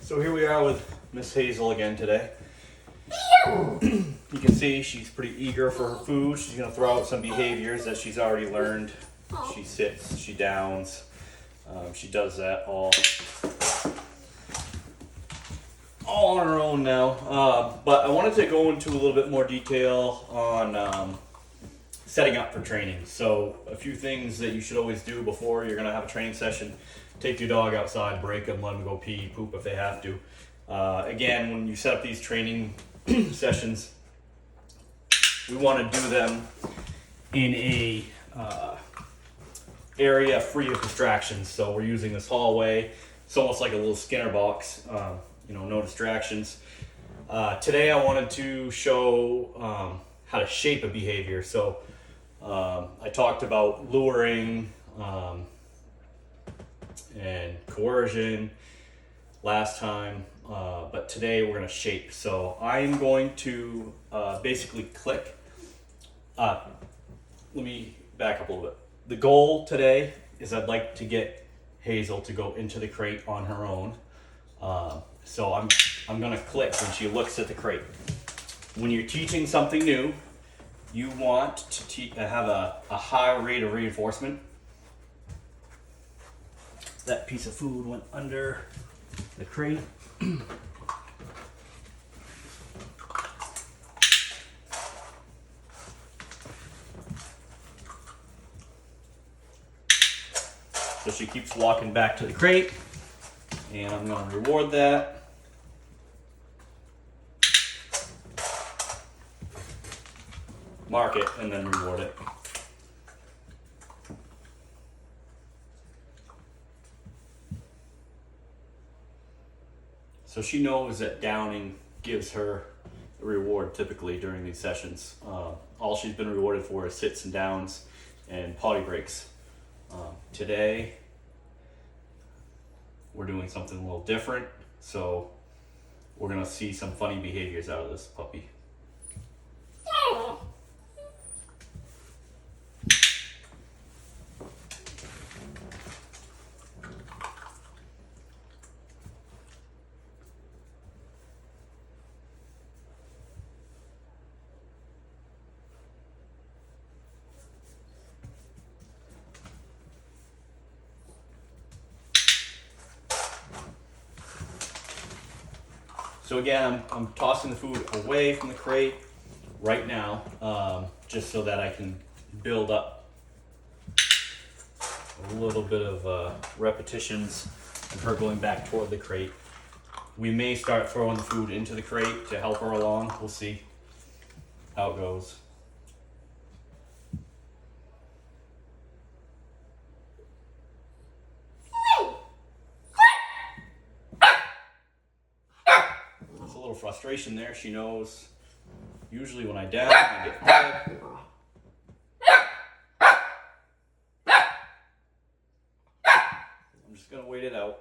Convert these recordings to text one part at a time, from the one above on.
So here we are with Miss Hazel again today. You can see she's pretty eager for her food. She's going to throw out some behaviors that she's already learned. She sits, she downs, she does that all on her own now. But I wanted to go into a little bit more detail on setting up for training. So a few things that you should always do before you're going to have a training session. Take your dog outside, break them, let them go pee, poop if they have to. Again, when you set up these training sessions, we want to do them in a area free of distractions. So we're using this hallway. It's almost like a little Skinner box, no distractions. Today I wanted to show how to shape a behavior. So I talked about luring and coercion last time, but today we're going to shape. So I'm going to basically click. Let me back up a little bit. The goal today is I'd like to get Hazel to go into the crate on her own. So I'm going to click when she looks at the crate. When you're teaching something new, you want to have a high rate of reinforcement. That piece of food went under the crate. So she keeps walking back to the crate, and I'm going to reward that. Mark it and then reward it. So she knows that downing gives her a reward typically during these sessions. All she's been rewarded for is sits and downs and potty breaks. Today, we're doing something a little different, so we're going to see some funny behaviors out of this puppy. So again, I'm tossing the food away from the crate right now, just so that I can build up a little bit of repetitions of her going back toward the crate. We may start throwing the food into the crate to help her along. We'll see how it goes. Frustration there. She knows usually when I down, I get fed. I'm just going to wait it out.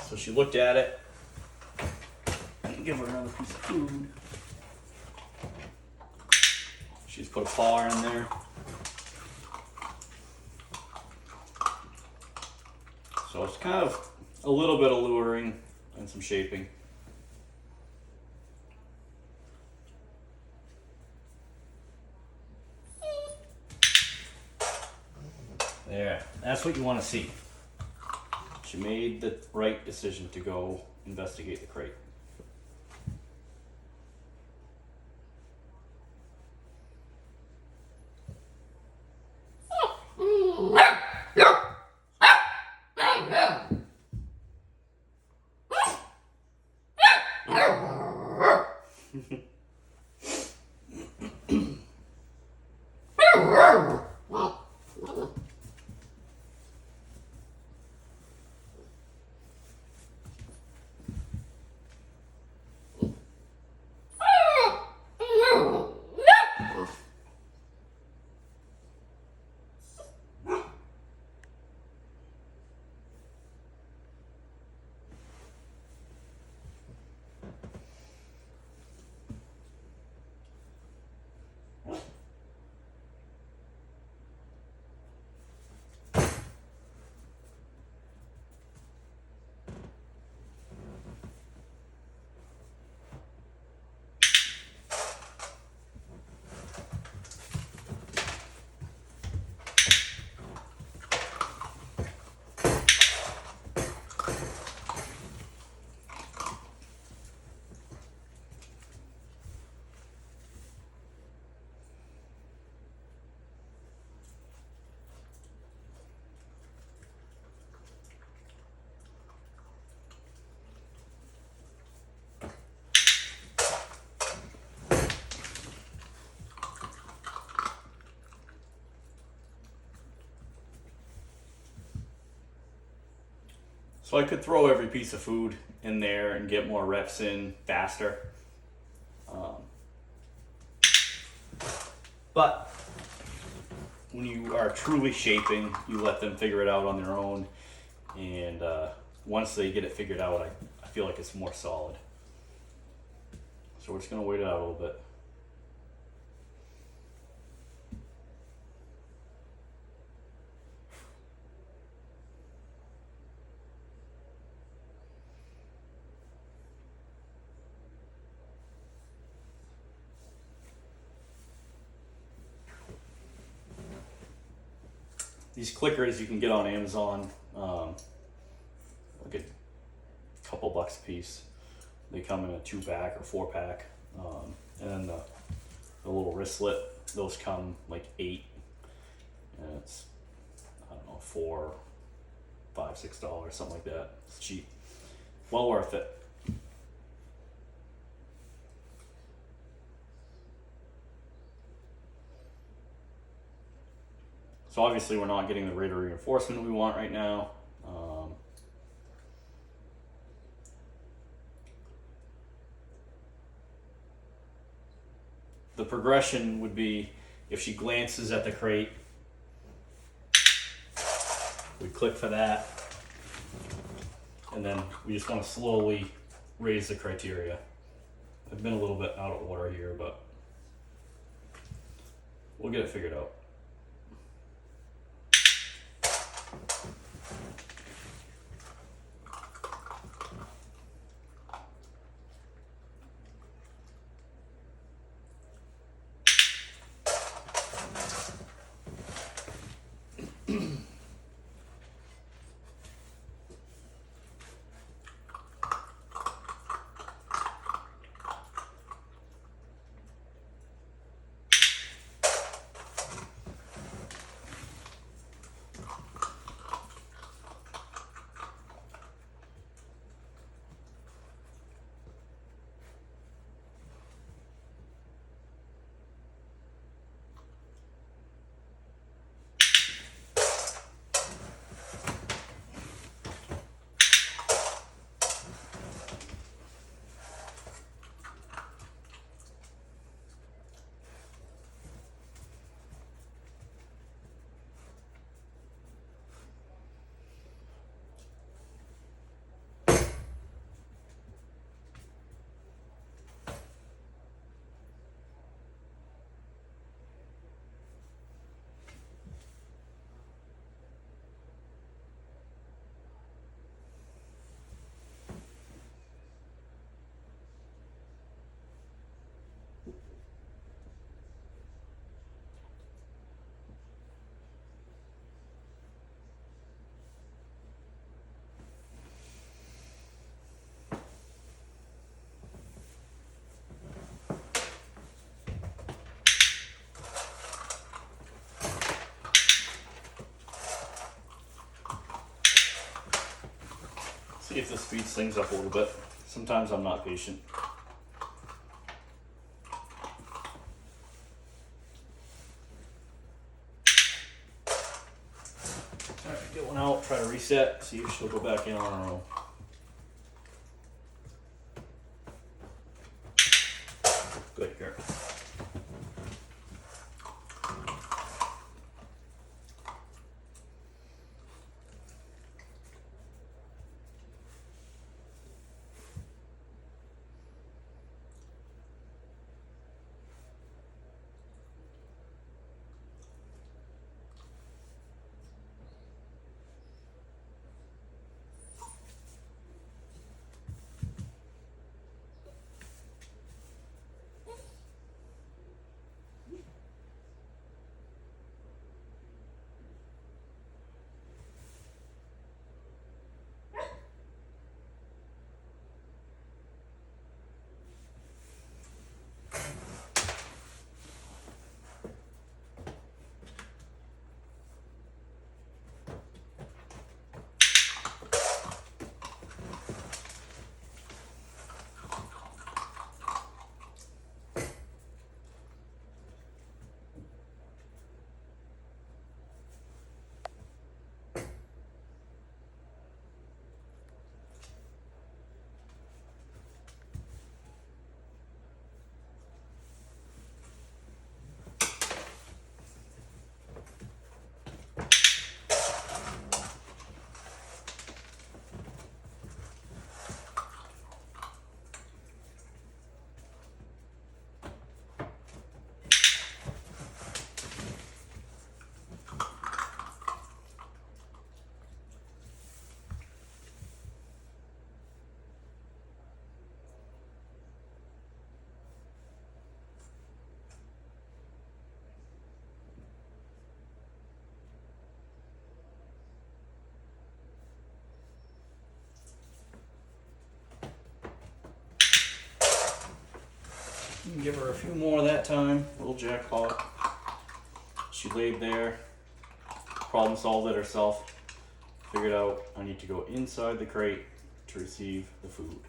So she looked at it. Give her another piece of food. She's put a paw in there. So it's kind of a little bit of luring and some shaping. There, that's what you want to see. She made the right decision to go investigate the crate. So I could throw every piece of food in there and get more reps in faster. But when you are truly shaping, you let them figure it out on their own. And once they get it figured out, I feel like it's more solid. So we're just gonna wait it out a little bit. These clickers you can get on Amazon, like a couple bucks a piece. They come in a 2-pack or 4-pack, and then the little wristlet, those come like 8, and it's, I don't know, $4, $5, $6, something like that. It's cheap, well worth it. So obviously we're not getting the rate of reinforcement we want right now. The progression would be if she glances at the crate, we click for that, and then we just want to slowly raise the criteria. I've been a little bit out of order here, but we'll get it figured out. See if this speeds things up a little bit. Sometimes I'm not patient. reset, see if she'll go back in on her own. Good girl. Give her a few more that time. Little jackpot. She laid there, problem solved it herself. Figured out I need to go inside the crate to receive the food.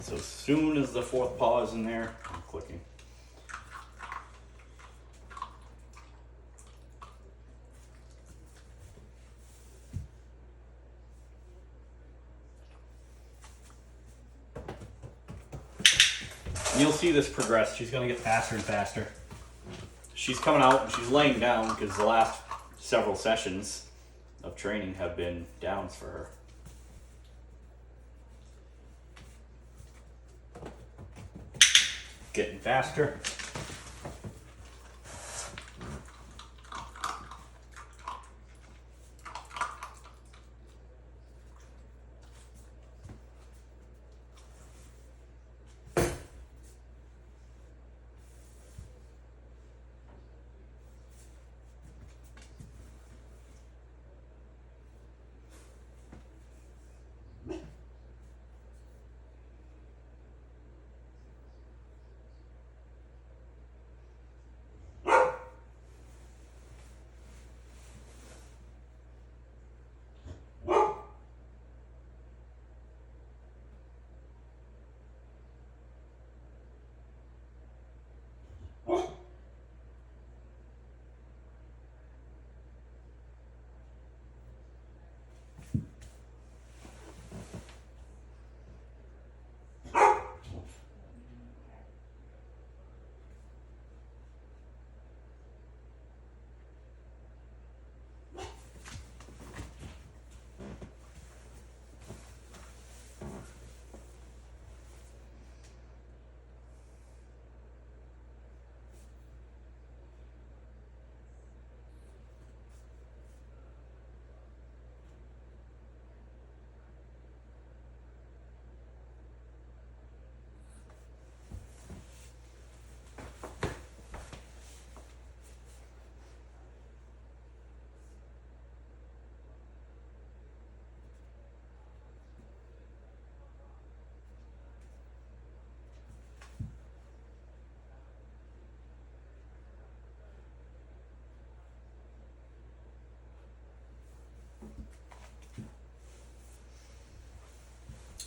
So as soon as the fourth paw is in there, I'm clicking. And you'll see this progress. She's going to get faster and faster. She's coming out and she's laying down because the last several sessions of training have been downs for her. Getting faster.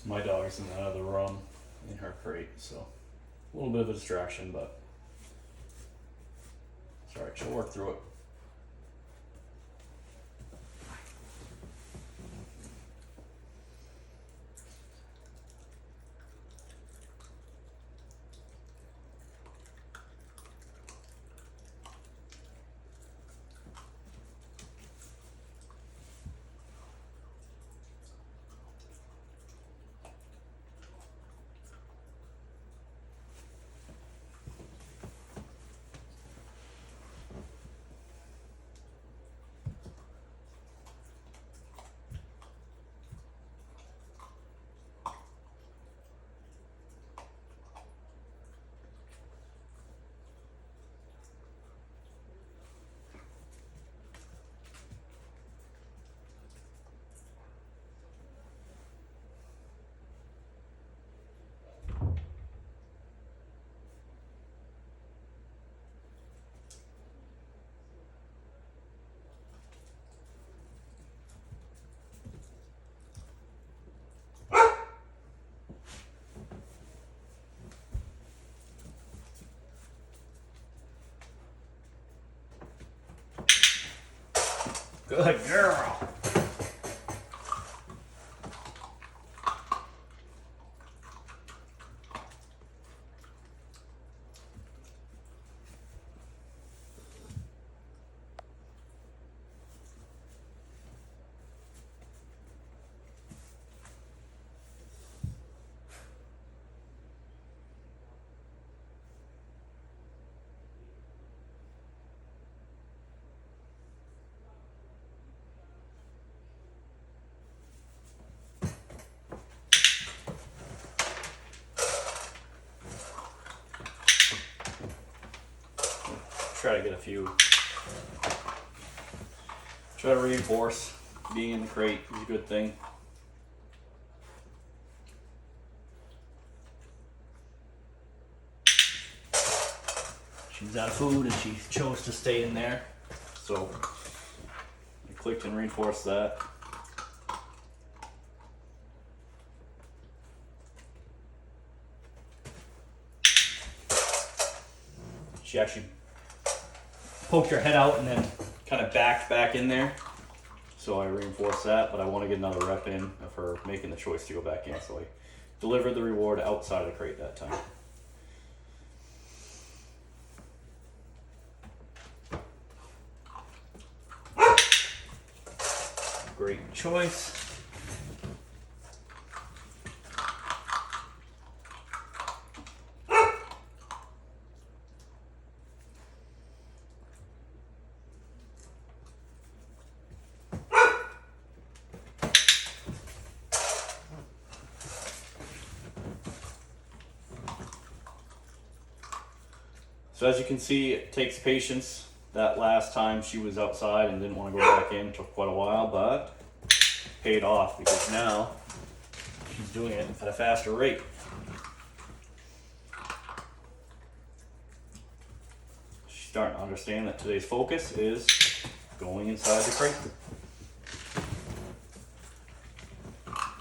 My dog's in the other room in her crate, so a little bit of a distraction, but it's alright, she'll work through it. Good girl. Try to get a few. Try to reinforce being in the crate is a good thing. She's out of food and she chose to stay in there, so I clicked and reinforced that. She actually poked her head out and then kind of backed back in there, so I reinforced that, but I want to get another rep in of her making the choice to go back in, so I delivered the reward outside of the crate that time. Great choice. So as you can see, it takes patience. That last time she was outside and didn't want to go back in, took quite a while, but paid off because now she's doing it at a faster rate. She's starting to understand that today's focus is going inside the crate.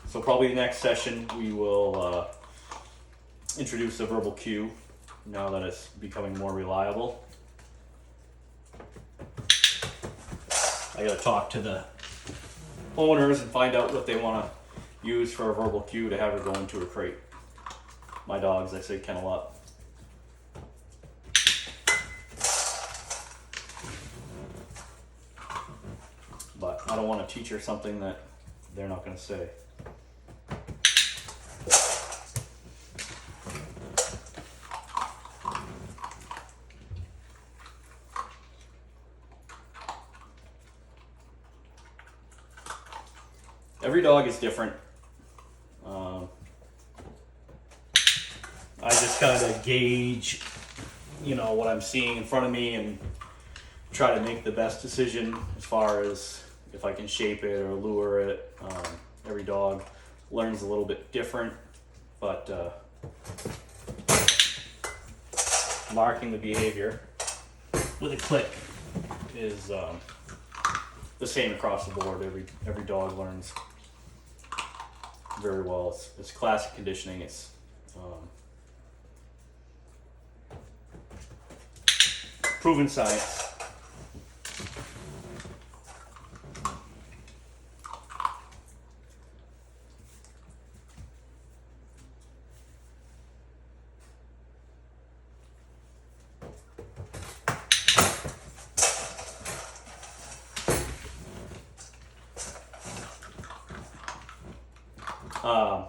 So probably the next session we will introduce a verbal cue now that it's becoming more reliable. I gotta talk to the owners and find out what they want to use for a verbal cue to have her go into her crate. My dogs, I say kennel up. But I don't want to teach her something that they're not going to say. Every dog is different. I just kind of gauge, what I'm seeing in front of me and try to make the best decision as far as if I can shape it or lure it. Every dog learns a little bit different, but marking the behavior with a click is the same across the board. Every dog learns very well. It's classic conditioning. It's proven science.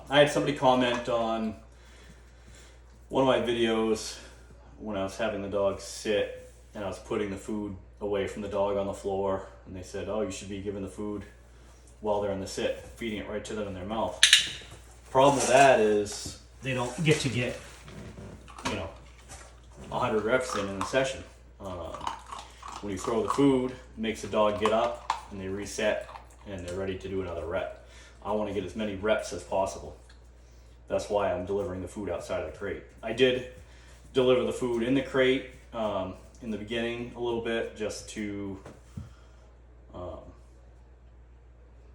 I had somebody comment on one of my videos when I was having the dog sit and I was putting the food away from the dog on the floor, and they said, oh, you should be giving the food while they're in the sit, feeding it right to them in their mouth. Problem with that is they don't get 100 reps in a session. When you throw the food, it makes the dog get up and they reset and they're ready to do another rep. I want to get as many reps as possible. That's why I'm delivering the food outside of the crate. I did deliver the food in the crate in the beginning a little bit, just to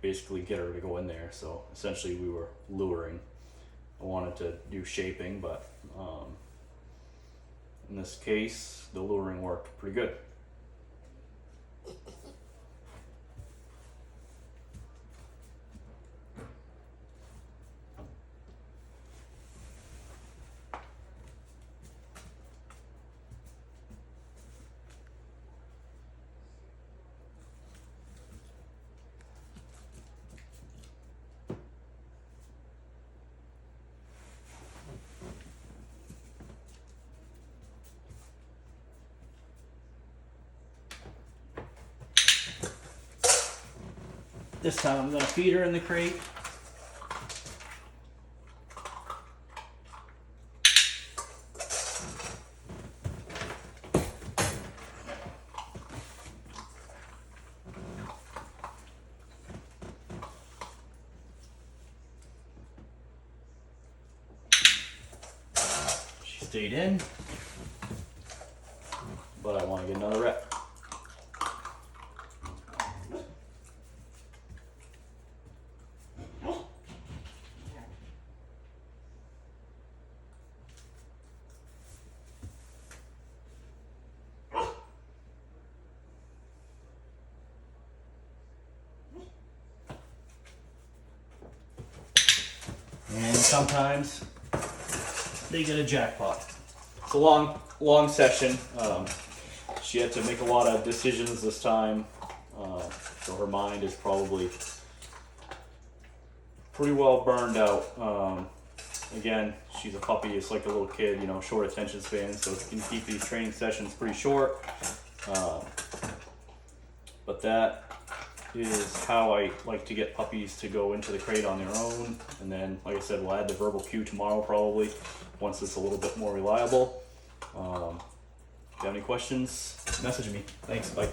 basically get her to go in there. So essentially we were luring. I wanted to do shaping, but in this case, the luring worked pretty good. This time I'm going to feed her in the crate. She stayed in, but I want to get another rep. And sometimes they get a jackpot. It's a long session. She had to make a lot of decisions this time, so her mind is probably pretty well burned out. Again, she's a puppy. It's like a little kid, short attention span, so it can keep these training sessions pretty short. But that is how I like to get puppies to go into the crate on their own. And then, like I said, we'll add the verbal cue tomorrow probably, once it's a little bit more reliable. If you have any questions, message me. Thanks, bye.